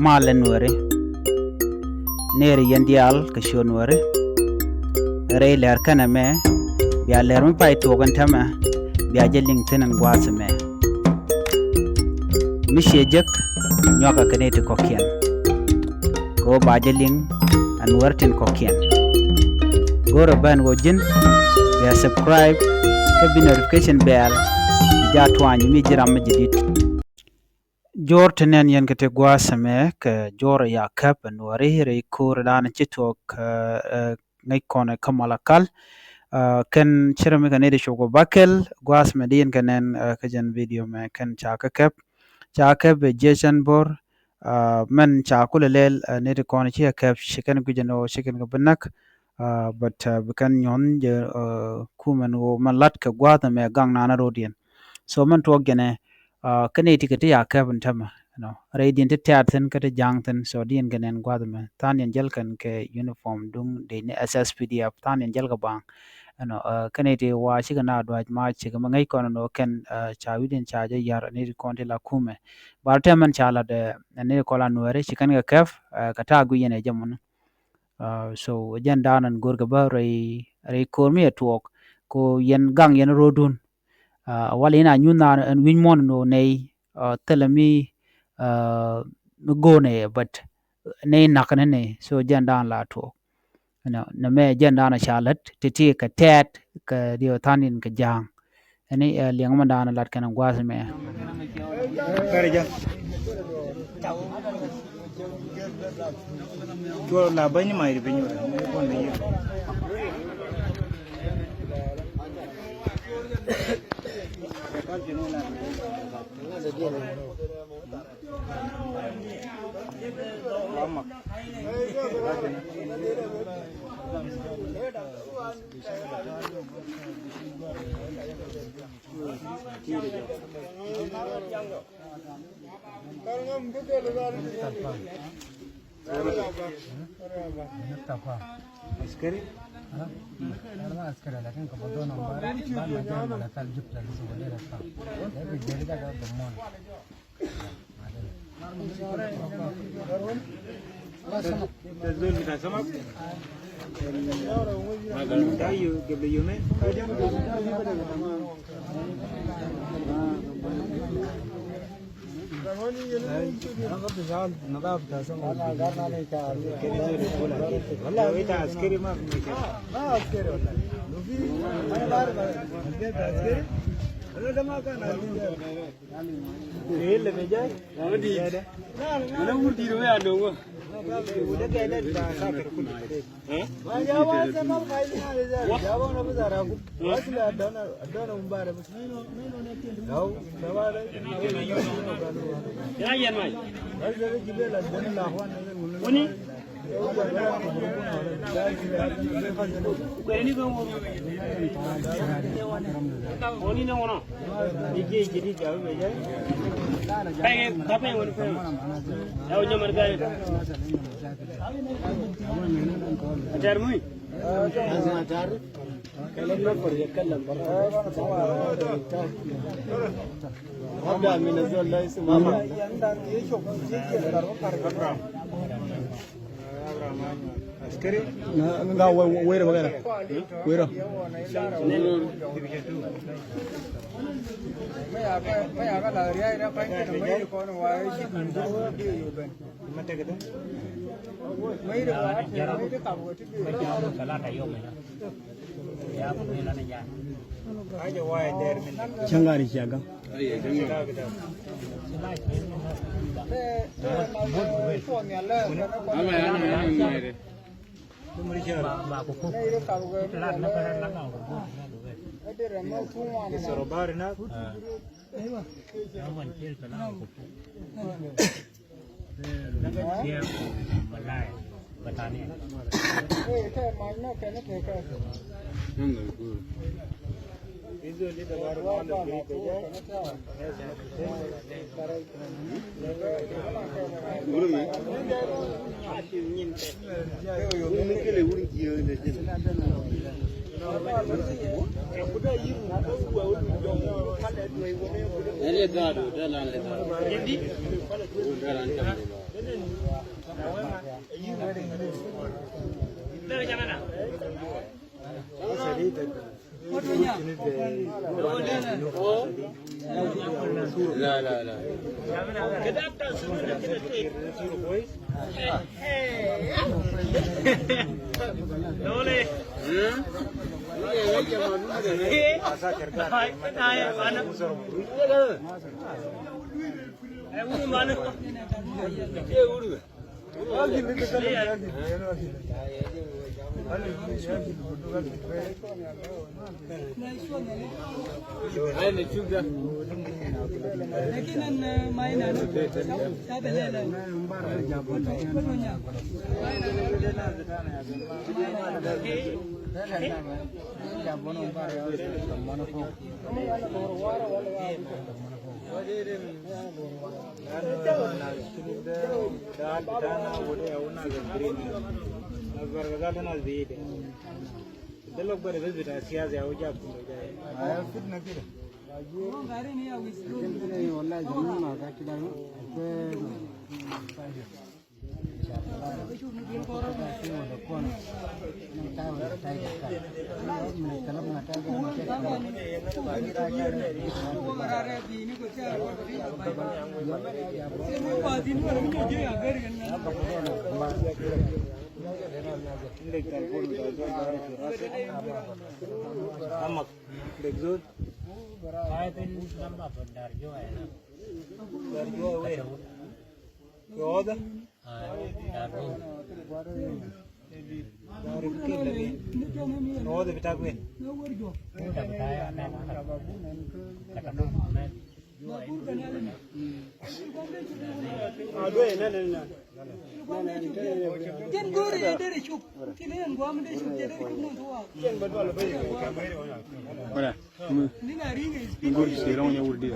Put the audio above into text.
malen wari neri yandial kashon wari rey ler kana me biya ler mi pai togan tama biya jeling tenen gwasa me mi shejek nyoka kanete kokien go ba jeling an wartin kokien go raban go jin biya subscribe ka bi notification bell ja twani mi jiram jidit jor tenen yen kete gwasa me ka jor ya kap an wari rey kur dan chitok ngay kone kamalakal ken chirami kanede shogo bakel gwas medin kanen kajan video me ken chaka be jason bor men chakula lel nede kone chia kap shikan gujano shikan gabanak but bukan nyon je kumen wo malat ka gwata me gang nana rodien so man to gene kaneti kete ya kap ntama no radiant tathen kate jangten so dien ganen gwadme tan yen jelkan ke uniform dung de SSPDF tan yen jelga bang no kaneti wa shigana dwaj ma chiga mangai kono no ken chawiden chaje yar ne konte la kume barteman chala de ne kola nuere chikan ga kef kata gu yene jamun so jen danan gurga ba rei kormi etwok ko yen gang yen rodun wala ina nyuna en winmon no nei telemi gone but ne nakane ne so jandan la to na me jandan chalat titi ka tet ka dio tanin ka jang ani liang mandana lat kan gwas me Karja jo la bani mai binyo kon ne askari askari lakin kebetulan nomor bahan macam taljub dari sebelah rata tapi jadi tak ada temuan Tazul kita sama magal tayo gabi yun Angkat besar, nada besar. Karena mereka kini bola. Walau itu askeri mah mereka. Askeri walau. Lufi, mana bar bar. Askeri. Kalau damakan nanti. Lebih jauh. Mana di? Mana mudi rumah ada gua. Udah kayaknya dah sakit pun. Jawab sama kali ni ada. Jawab nama zara aku. Asli ada umbar. Tahu, jawab. Ya ya mai. Ada juga lah dan lawan. Ini. Ini kamu. Ini nama. Ini jadi jauh aja. Pengen apa yang mau pengen? Jauh jamar gaya. Ajar mui. Ajar. Kalau nak pergi kalau Ada minazal lah isu mama. Askari? Enggak, wira bagaimana? Wira. Saya akan lari aja, pengen main kono wae sih kunci dia ben. Mata kita. Main wae tahu itu. Salah tayo mana. Ya punya nanya. Aja wae der min. Changari siaga. Itu dia baru mana beli kerja. Guru ni. Asyik nyintek. Ini kele uri dia ni. Ele gado, dalan le. Hindi. Dalan jam. Dari mana? La. Kedap tak semua kita take. Boleh. Ora. Ngurus sirong ya urdi.